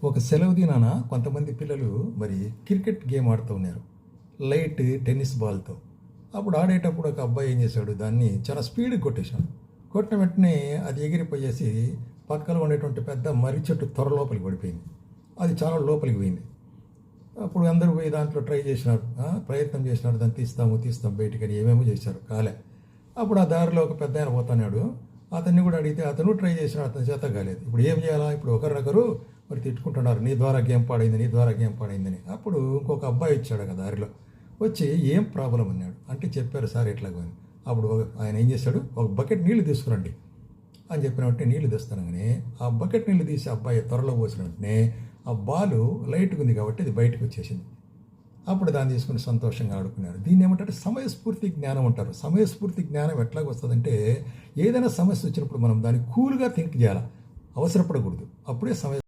ఒక సెలవు దినాన కొంతమంది పిల్లలు మరి క్రికెట్ గేమ్ ఆడుతూ ఉన్నారు, లైట్ టెన్నిస్ బాల్తో. అప్పుడు ఆడేటప్పుడు ఒక అబ్బాయి ఏం చేశాడు, దాన్ని చాలా స్పీడ్గా కొట్టేశాడు. కొట్టిన వెంటనే అది ఎగిరిపోయేసి పక్కన ఉండేటువంటి పెద్ద మర్రి చెట్టు త్వర లోపలికి పడిపోయింది. అది చాలా లోపలికి పోయింది. అప్పుడు అందరూ పోయి దాంట్లో ట్రై చేసినారు, ప్రయత్నం చేసినారు, దాన్ని తీస్తాం బయటికి ఏమేమో చేశారు, కాలే. అప్పుడు ఆ దారిలో ఒక పెద్ద ఆయన పోతున్నాడు, అతన్ని కూడా అడిగితే అతను ట్రై చేసినాడు, అతని చేత కాలేదు. ఇప్పుడు ఏం చేయాలా? ఇప్పుడు ఒకరినొకరు మరి తిట్టుకుంటున్నారు, నీ ద్వారా గేమ్ పాడైందని. అప్పుడు ఇంకొక అబ్బాయి వచ్చాడు కదా దారిలో, వచ్చి ఏం ప్రాబ్లం అన్నాడు. అంటే చెప్పారు సార్ ఎట్లాగని. అప్పుడు ఆయన ఏం చేశాడు, ఒక బకెట్ నీళ్లు తీసుకురండి అని చెప్పిన వెంటనే నీళ్లు తెస్తానగానే ఆ బకెట్ నీళ్లు తీసి అబ్బాయి త్వరలో పోసిన వెంటనే ఆ బాలు లైట్గా ఉంది కాబట్టి అది బయటకు వచ్చేసింది. అప్పుడు దాన్ని తీసుకుని సంతోషంగా ఆడుకున్నారు. దీన్ని ఏమంటారు, సమయస్ఫూర్తి జ్ఞానం అంటారు. సమయస్ఫూర్తి జ్ఞానం ఎట్లాగ వస్తుందంటే, ఏదైనా సమస్య వచ్చినప్పుడు మనం దాన్ని కూల్గా థింక్ చేయాలి, అవసరపడకూడదు. అప్పుడే సమయ